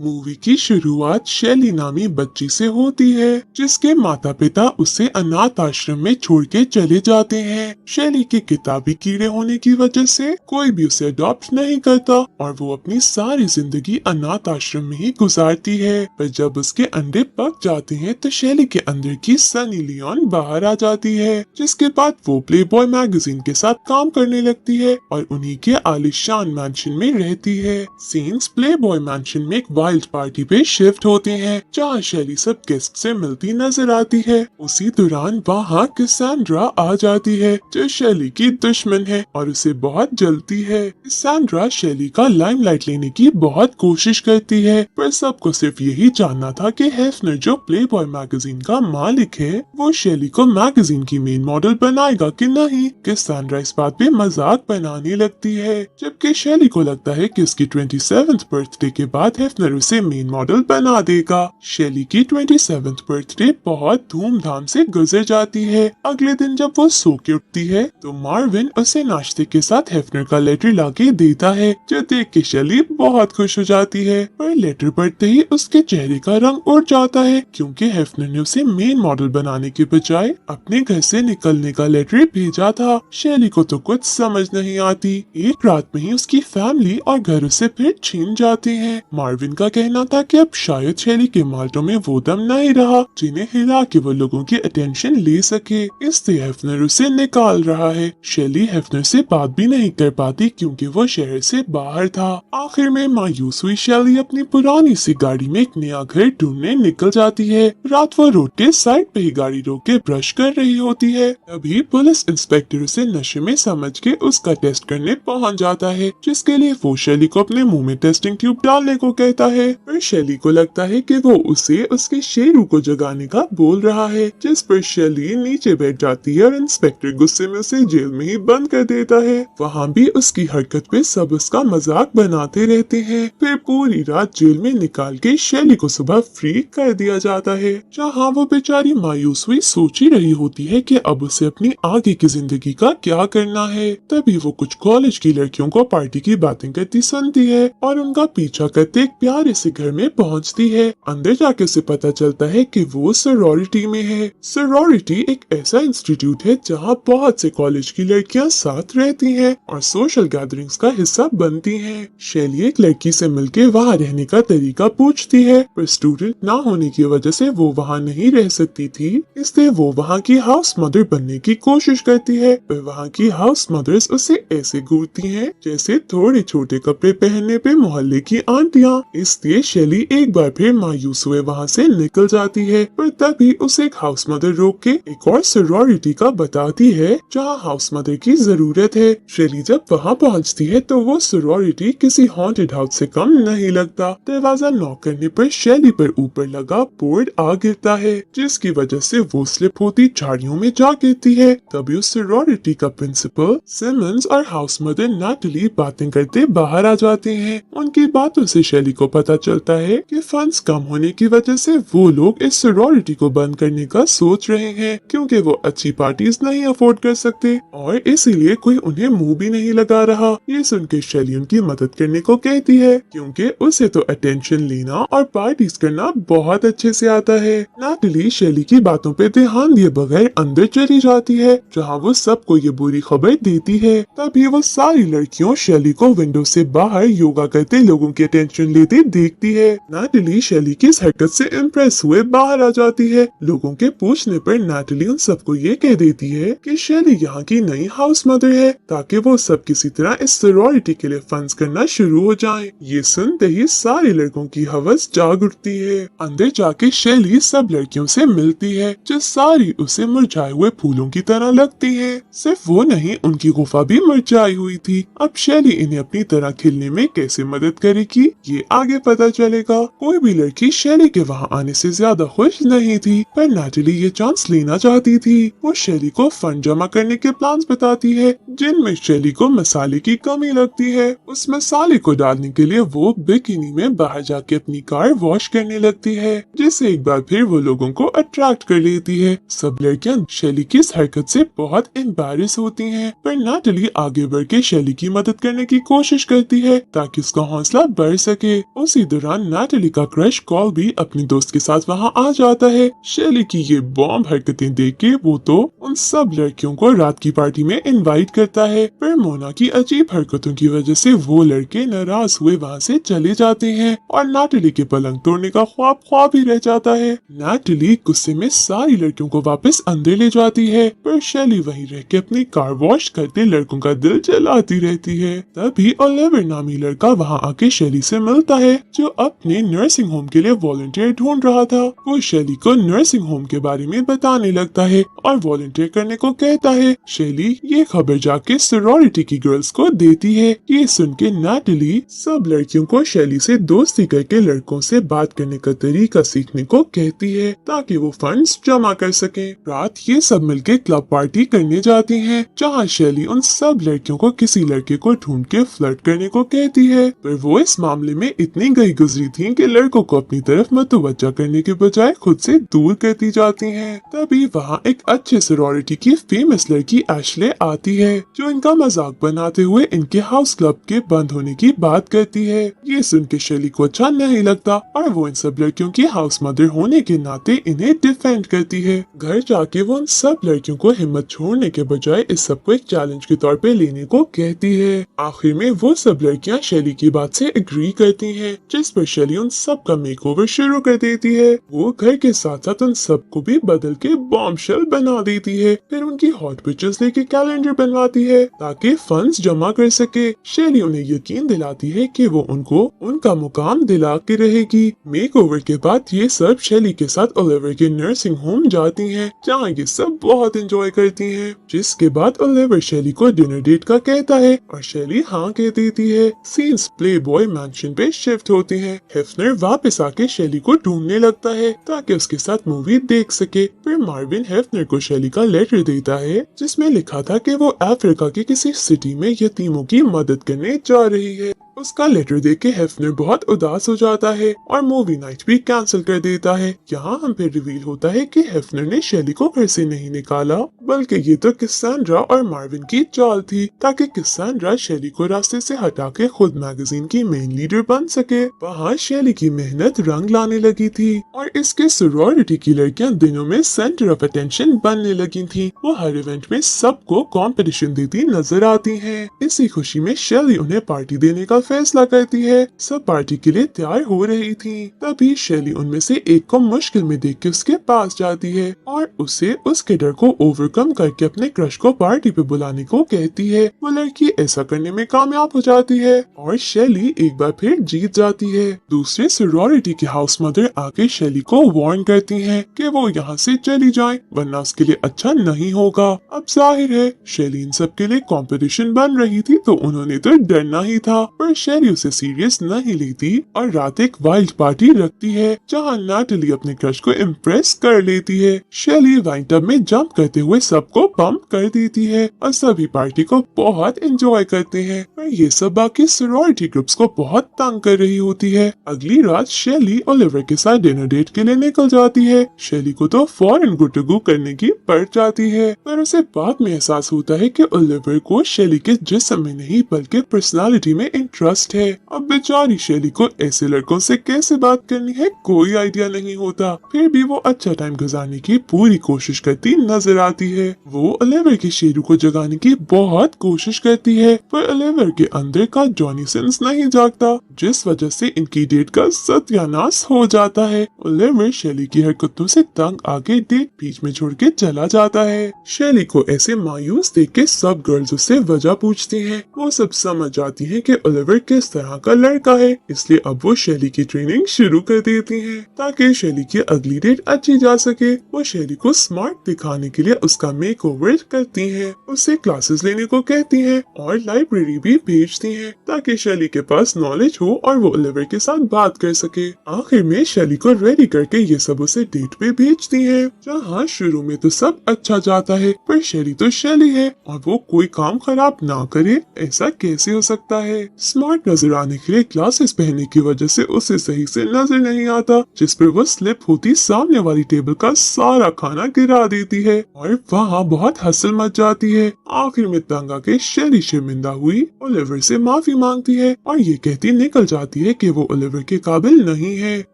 Movie की शुरुआत शैली नामी बच्ची से होती है जिसके माता पिता उसे अनाथ आश्रम में छोड़ के चले जाते हैं। शैली के किताबी कीड़े होने की वजह से कोई भी उसे अडॉप्ट नहीं करता और वो अपनी सारी जिंदगी अनाथ आश्रम में ही गुजारती है। पर जब उसके अंडे पक जाते हैं तो शैली के अंदर की सनी लियोन बाहर आ जाती है, जिसके बाद वो प्लेबॉय मैगजीन के साथ काम करने लगती है और उन्हीं के आलिशान मैंशन में रहती है। सीन्स प्लेबॉय मैंशन में एक वाइल्ड पार्टी पे शिफ्ट होते हैं जहाँ शैली सब गेस्ट से मिलती नजर आती है। उसी दौरान वहाँ कैसेंड्रा आ जाती है जो शैली की दुश्मन है और उसे बहुत जलती है। कैसेंड्रा शैली का लाइमलाइट लेने की बहुत कोशिश करती है, पर सबको सिर्फ यही जानना था कि हेफनर जो प्लेबॉय मैगजीन का मालिक है वो शैली को मैगजीन की मेन मॉडल बनाएगा कि नहीं। कैसेंड्रा इस बात पे मजाक बनाने लगती है, जबकि शैली को लगता है कि उसकी 27th बर्थडे के बाद हेफनर उसे मेन मॉडल बना देगा। शैली की 27th बर्थडे बहुत धूमधाम से गुजर जाती है। अगले दिन जब वो सो के उठती है तो मार्विन उसे नाश्ते के साथ हेफनर का लेटर लाके देता है, जो देख के शैली बहुत खुश हो जाती है। पर लेटर पढ़ते ही उसके चेहरे का रंग उड़ जाता है क्योंकि हेफनर ने उसे मेन मॉडल बनाने के बजाय अपने घर से निकलने का लेटर भेजा था। शैली को तो कुछ समझ नहीं आती। एक रात में ही उसकी फैमिली और घर उसे फिर छीन जाते हैं। मार्विन का कहना था कि अब शायद शैली के माल्टों में वो दम नहीं रहा जिन्हें हिला के वो लोगों की अटेंशन ले सके, इसलिए हेफनर उसे निकाल रहा है। शैली हेफनर से बात भी नहीं कर पाती क्योंकि वो शहर से बाहर था। आखिर में मायूस हुई शैली अपनी पुरानी सी गाड़ी में एक नया घर ढूंढने निकल जाती है। रात वो रोड के साइड पे ही गाड़ी रोक के ब्रश कर रही होती है, तभी पुलिस इंस्पेक्टर उसे नशे में समझ के उसका टेस्ट करने पहुंच जाता है, जिसके लिए वो शैली को अपने मुंह में टेस्टिंग ट्यूब डालने को कहता है। पर शैली को लगता है कि वो उसे उसके शेरू को जगाने का बोल रहा है, जिस पर शैली नीचे बैठ जाती है और इंस्पेक्टर गुस्से में उसे जेल में ही बंद कर देता है। वहाँ भी उसकी हरकत पे सब उसका मजाक बनाते रहते हैं। फिर पूरी रात जेल में निकाल के शैली को सुबह फ्री कर दिया जाता है, जहाँ वो बेचारी मायूस हुई सोच ही रही होती है कि अब उसे अपनी आगे की जिंदगी का क्या करना है। तभी वो कुछ कॉलेज की लड़कियों को पार्टी की बातें करती सुनती है और उनका पीछा करते एक प्यारे से घर में पहुंचती है। अंदर जाके उसे पता चलता है कि वो सरोरिटी में है। सरोरिटी एक ऐसा इंस्टीट्यूट है जहाँ बहुत से कॉलेज की लड़कियां साथ रहती हैं और सोशल गैदरिंग्स का हिस्सा बनती हैं। शैली एक लड़की से मिलके वहाँ रहने का तरीका पूछती है, पर स्टूडेंट ना होने की वजह से वो वहाँ नहीं रह सकती थी, इसलिए वो वहाँ की हाउस मदर बनने की कोशिश करती है। पर वहाँ की हाउस मदर्स उसे ऐसे घूरती हैं जैसे थोड़े छोटे कपड़े पहनने पे मोहल्ले की आंटियाँ। इसलिए शैली एक बार फिर मायूस हुए वहाँ से निकल जाती है, पर तभी उसे एक हाउस मदर रोक के एक और सरोरिटी का बताती है जहाँ हाउस मदर की जरूरत है। शैली जब वहाँ पहुँचती है तो वो सरोरिटी किसी हॉन्टेड हाउस से कम नहीं लगता। दरवाजा नॉक करने पर शैली पर ऊपर लगा बोर्ड आ गिरता है, जिसकी वजह से वो स्लिप होती झाड़ियों में जा गिरती है। तभी उस सरोरिटी का प्रिंसिपल सिमंस और हाउस मदर नैटली बातें करते बाहर आ जाते हैं। उनकी बातों से शैली को पता चलता है कि फंड्स कम होने की वजह से वो लोग इस सरोरिटी को बंद करने का सोच रहे हैं, क्योंकि वो अच्छी पार्टीज नहीं अफोर्ड कर सकते और इसीलिए कोई उन्हें मुंह भी नहीं लगा रहा। ये सुनकर शैली उनकी मदद करने को कहती है क्योंकि उसे तो अटेंशन लेना और पार्टीज करना बहुत अच्छे से आता है। नैटली शैली की बातों पे ध्यान दिए बगैर अंदर चली जाती है जहाँ वो सबको ये बुरी खबर देती है। तभी वो सारी लड़कियों शैली को विंडो से बाहर योगा करते लोगों की अटेंशन लेते देखती है। नैटली शैली की इस हरकत से इम्प्रेस हुए बाहर आ जाती है। लोगों के पूछने पर नैटली उन सबको ये कह देती है कि शैली यहाँ की नई हाउस मदर है ताकि वो सब किसी तरह इस सरोरिटी के लिए फंड्स करना शुरू हो जाए। ये सुनते ही सारे लड़कों की हवस जाग उठती है। अंदर जाके शैली सब लड़कियों से मिलती है जो सारी उसे मुरझाए हुए फूलों की तरह लगती है। सिर्फ वो नहीं, उनकी गुफा भी मुरझाई हुई थी। अब शैली इन्हें अपनी तरह खिलने में कैसे मदद करेगी ये आगे पता चलेगा। कोई भी लड़की शैली के वहाँ आने से ज्यादा खुश नहीं थी, पर नैटली ये चांस लेना चाहती थी। वो शैली को फंड जमा करने के प्लान्स बताती है जिनमें शैली को मसाले की कमी लगती है। उस मसाले को डालने के लिए वो बिकिनी में बाहर जाके अपनी कार वॉश करने लगती है, जिससे एक बार फिर वो लोगों को अट्रैक्ट कर लेती है। सब लड़कियां शैली की इस हरकत से बहुत एम्बैरेस होती हैं, पर नैटली आगे बढ़ के शैली की मदद करने की कोशिश करती है ताकि उसका हौसला बढ़ सके। उसी दौरान नैटली का क्रश कॉल भी अपने दोस्त के साथ वहाँ आ जाता है। शैली की ये बॉम्ब हरकतें देख के वो तो उन सब लड़कियों को रात की पार्टी में इनवाइट करता है, पर मोना की अजीब हरकतों की वजह से वो लड़के नाराज हुए वहाँ से चले जाते हैं और नैटली के पलंग तोड़ने का ख्वाब ख्वाब ही रह जाता है। नैटली गुस्से में सारी लड़कियों को वापस अंदर ले जाती है, पर शैली वहीं रह के अपनी कार वॉश करते लड़कों का दिल जलाती रहती है। तभी ओलिवर नामी लड़का वहाँ आके शैली से मिलता है, जो अपने नर्सिंग होम के लिए वॉलंटियर ढूंढ रहा था। वो शैली को नर्सिंग होम के बारे में बताने लगता है और वॉलंटियर करने को कहता है। शैली ये खबर जाके सॉरोरिटी की गर्ल्स को देती है। ये सुन के नैटली सब लड़कियों को शैली से दोस्ती करके लड़कों से बात करने का तरीका सीखने को कहती है, ताकि वो फंड्स जमा कर सके। रात ये सब मिलके क्लब पार्टी करने जाती हैं, जहाँ शैली उन सब लड़कियों को किसी लड़के को ढूंढ के फ्लर्ट करने को कहती है, पर वो इस मामले में इतनी गई गुजरी थी कि लड़कों को अपनी तरफ मतवज्जा करने के बजाय खुद से दूर करती जाती हैं। तभी वहाँ एक अच्छे सॉरोरिटी की फेमस लड़की एशले आती है, जो इनका मजाक बनाते हुए इनके हाउस क्लब के बंद होने की बात करती है। ये सुन के शैली को अच्छा नहीं लगता और वो इन सब लड़कियों की हाउस मदर होने के नाते इन्हें डिफेंड करती है। घर जाके वो उन सब लड़कियों को हिम्मत छोड़ने के बजाय इस सब को एक चैलेंज के तौर पे लेने को कहती है। आखिर में वो सब लड़कियां शैली की बात से एग्री करती हैं, जिस पर शैली उन सब का मेकओवर शुरू कर देती है। वो घर के साथ साथ उन सबको भी बदल के बॉम्बशेल बना देती है। फिर उनकी हॉट पिक्चर्स लेके कैलेंडर बनवाती है ताकि फंड्स जमा कर सके। शैली उन्हें यकीन दिलाती है कि वो उनको उनका मुकाम दिला के रहेगी। मेकओवर के बाद ये सब शैली के साथ ओलिवर के नर्सिंग होम जाती हैं, जहाँ ये सब बहुत एंजॉय करती हैं। जिसके बाद ओलिवर शैली को डिनर डेट का कहता है और शैली हाँ कह देती है। सीन्स प्लेबॉय मैंशन पे शिफ्ट होते हैं। हेफनर वापस आके शैली को ढूंढने लगता है ताकि उसके साथ मूवी देख सके। फिर मार्विन हेफनर को शैली का लेटर देता है, जिसमें लिखा था कि वो अफ्रीका के किसी सिटी में यतीमों की मदद करने जा रही है। उसका लेटर देख के हेफनर बहुत उदास हो जाता है और मूवी नाइट भी कैंसिल कर देता है। यहाँ हम पे रिवील होता है कि हेफनर ने शैली को घर से नहीं निकाला, बल्कि ये तो किस्सांड्रा और मार्विन की चाल थी, ताकि किस्सांड्रा शैली को रास्ते से हटा के खुद मैगजीन की मेन लीडर बन सके। वहाँ शैली की मेहनत रंग लाने लगी थी और इसके सॉरोरिटी की लड़कियाँ दिनों में सेंटर ऑफ अटेंशन बनने लगी थी। वो हर इवेंट में सबको कंपटीशन देती नजर आती हैं। इसी खुशी में शैली उन्हें पार्टी देने का फैसला करती है। सब पार्टी के लिए तैयार हो रही थी। तभी शैली उनमें से एक को मुश्किल में देख के उसके पास जाती है और उसे उसके डर को ओवरकम करके अपने क्रश को पार्टी पे बुलाने को कहती है। वो लड़की ऐसा करने में कामयाब हो जाती है और शैली एक बार फिर जीत जाती है। दूसरे सॉरोरिटी के हाउस मदर आके शैली को वार्न करती हैं कि वो यहाँ से चली जाए, वरना उसके लिए अच्छा नहीं होगा। अब जाहिर है शैली इन सब के लिए कंपटीशन बन रही थी, तो उन्होंने तो डरना ही था, पर शैली उसे सीरियस नहीं लेती और रात एक वाइल्ड पार्टी रखती है, जहाँ नैटली अपने क्रश को इम्प्रेस कर लेती है। शैली वाइन टब में जंप करते हुए सबको पंप कर देती है और सभी पार्टी को बहुत एंजॉय करते हैं, पर ये सब बाकी सॉरोरिटी ग्रुप्स को बहुत तंग कर रही होती है। अगली रात शैली ओलिवर के साथ डिनर डेट के लिए निकल जाती है। शैली को तो फौरन गुटगु करने की पड़ जाती है, पर उसे बाद में एहसास होता है कि ओलिवर को शैली के जिस्म में नहीं बल्कि पर्सनालिटी में इंटरेस्ट है। अब बेचारी शैली को ऐसे लड़कों से कैसे बात करनी है कोई आइडिया नहीं होता, फिर भी वो अच्छा टाइम गुजारने की पूरी कोशिश करती नजर आती है। वो ओलिवर के शेरू को जगाने की बहुत कोशिश करती है, पर ओलिवर के अंदर का जॉनी सिंस नहीं जागता, जिस वजह से इनकी डेट का सत्यानाश हो जाता है। ओलिवर शैली की हरकतों से तंग आके डेट बीच में छोड़ के चला जाता है। शैली को ऐसे मायूस देख के सब गर्ल्स उससे वजह पूछती हैं। वो सब समझ जाती हैं कि ओलिवर किस तरह का लड़का है, इसलिए अब वो शैली की ट्रेनिंग शुरू कर देती हैं ताकि शैली की अगली डेट अच्छी जा सके। वो शैली को स्मार्ट दिखाने के लिए उसका मेकओवर करती हैं, उससे क्लासेस लेने को कहती हैं और लाइब्रेरी भी भेजती हैं ताकि शैली के पास नॉलेज हो और वो ओलिवर के साथ बात कर सके। आखिर में शैली को रेडी करके ये सब उसे डेट पे भेजती हैं, जहाँ शुरू में तो सब अच्छा जाता है, पर शैली तो शैली है और वो कोई काम खराब ना करे, ऐसा कैसे हो सकता है। स्मार्ट नजर आने के लिए ग्लासेस पहनने की वजह से उसे सही से नजर नहीं आता, जिस पर वो स्लिप होती सामने वाली टेबल का सारा खाना गिरा देती है और वहाँ बहुत हंसल मच जाती है। आखिर में तंग आके शेली शर्मिंदा हुई ओलिवर से माफी मांगती है और ये कहती निकल जाती है कि वो ओलिवर के काबिल नहीं है।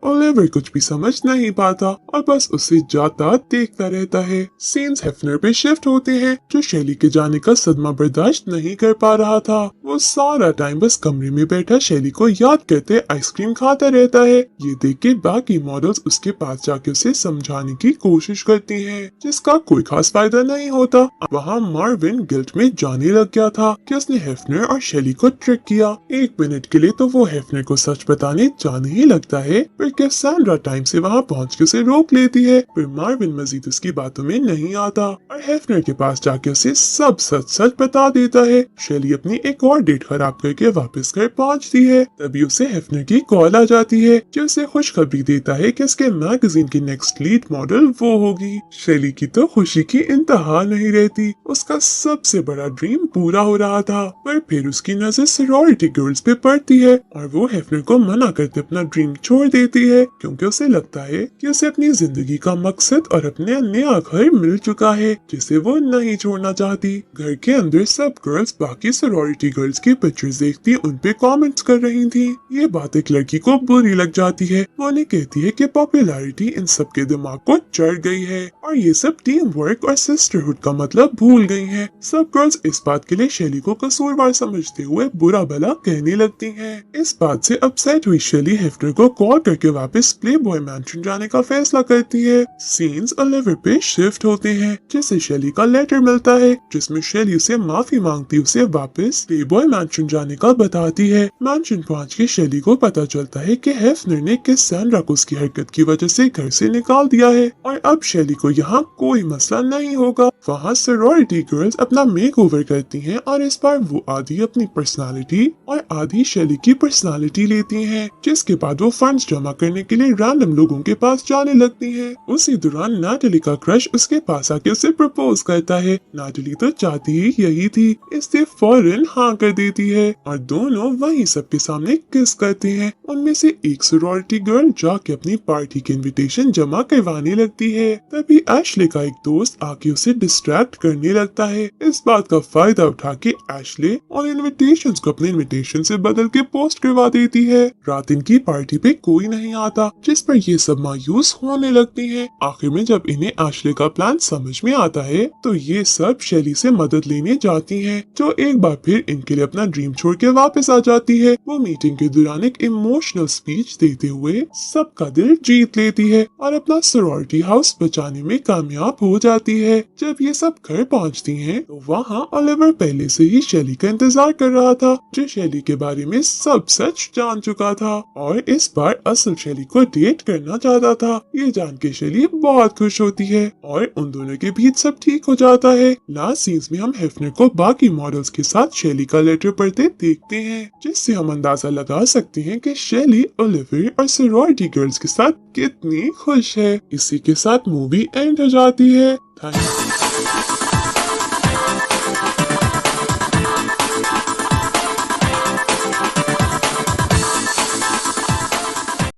ओलिवर कुछ भी समझ नहीं पाता और बस उसे जाता देखता रहता है। सीन्स हेफनर पे शिफ्ट होते हैं, जो शेली के जाने का सदमा बर्दाश्त नहीं कर पा रहा था। वो सारा टाइम बस कमरे में बैठा शेली को याद करते आइसक्रीम खाता रहता है। ये देख के बाकी मॉडल्स उसके पास जाके उसे समझाने की कोशिश करती हैं, जिसका कोई खास फायदा नहीं होता। वहाँ मार्विन गिल्ट में जाने लग गया था कि उसने हेफनर और शेली को ट्रिक किया। एक मिनट के लिए तो वो हेफनर को सच बताने जाने ही लगता है, पर कैसेंड्रा टाइम से वहाँ पहुँच के उसे रोक लेती है। पर मार्विन मजीद उसकी बातों में नहीं आता और हेफनर के पास जाके उसे सब सच सच बता देता है। शेली अपनी एक और डेट खराब करके वापस घर पहुँचती है। तभी उसे हेफनर की कॉल आ जाती है, जो उसे खुशखबरी देता है कि उसके मैगजीन की नेक्स्ट लीड मॉडल वो होगी। शेली की तो खुशी की इंतहा नहीं रहती। उसका सबसे बड़ा ड्रीम पूरा हो रहा था, पर फिर उसकी नजर सॉरिटी गर्ल्स पे पड़ती है और वो हेफनर को मना करते अपना ड्रीम छोड़ देती है, क्योंकि उसे लगता है कि उसे अपनी जिंदगी का मकसद और अपने नया घर मिल चुका है, जिसे वो नहीं छोड़ना चाहती। घर के अंदर सब गर्ल्स बाकी सॉरिटी गर्ल्स के पिक्चर्स देखती उन पे कमेंट्स कर रही थी। ये बात एक लड़की को बुरी लग जाती है। वो उन्हें कहती है कि पॉपुलैरिटी इन सब के दिमाग को चढ़ गई है और ये सब टीम वर्क और सिस्टरहुड का मतलब भूल गई हैं। सब गर्ल्स इस बात के लिए शेली को कसूरवार समझते हुए बुरा भला कहने लगती हैं। इस बात से अपसेट हुई शेली हेफनर को कॉल करके वापस प्लेबॉय मैंशन जाने का फैसला करती है। सीन्स ओलिवर पे शिफ्ट होते हैं, जिसे शेली का लेटर मिलता है, जिसमें शेली उसे माफी मांगती उसे वापस प्लेबॉय मैंशन जाने का बताती है। मैंशन पहुंच के शेली को पता चलता है कि हेफनर ने कैसेंड्रा को उसकी हरकत की वजह से घर से निकाल दिया है और अब शेली को यहाँ कोई मसला नहीं होगा। वहाँ सॉरिटी गर्ल्स अपना मेकओवर करती हैं और इस बार वो आधी अपनी पर्सनालिटी और आधी शेली की पर्सनालिटी लेती हैं, जिसके बाद वो फंड्स जमा करने के लिए रैंडम लोगों के पास जाने लगती हैं। उसी दौरान नाटली का क्रश उसके पास आके उसे प्रपोज करता है। नाटली तो चाहती ही यही थी, इसलिए फौरन हाँ कर देती है और दोनों वहीं सबके सामने किस करते हैं। उनमें से एक सॉरिटी गर्ल जाके अपनी पार्टी के इनविटेशन जमा करवाने लगती है। तभी एशले का एक दोस्त आके उसे डिस्ट्रैक्ट करने लगता है। इस बात का फायदा उठा के एशले और इनविटेशंस को अपने इनविटेशन से बदल के पोस्ट करवा देती है। रात इनकी पार्टी पे कोई नहीं आता, जिस पर ये सब मायूस होने लगती हैं। आखिर में जब इन्हें एशले का प्लान समझ में आता है तो ये सब शेली से मदद लेने जाती हैं, जो एक बार फिर इनके लिए अपना ड्रीम छोड़ के वापस आ जाती है। वो मीटिंग के दौरान एक इमोशनल स्पीच देते हुए सबका दिल जीत लेती है और अपना सॉरिटी हाउस बचाने में कामयाब हो जाती है। जब ये सब घर पहुंचती हैं तो वहाँ ओलिवर पहले से ही शेली का इंतजार कर रहा था, जो शेली के बारे में सब सच जान चुका था और इस बार असल शेली को डेट करना चाहता था। ये जान के शेली बहुत खुश होती है और उन दोनों के बीच सब ठीक हो जाता है। लास्ट सीन्स में हम हेफनर को बाकी मॉडल्स के साथ शेली का लेटर पढ़ते देखते हैं, जिससे हम अंदाजा लगा सकते हैं कि शेली ओलिवर और सॉरिटी गर्ल्स के साथ कितनी खुश है। इसी के साथ मूवी एंड हो जाती है। Thank you.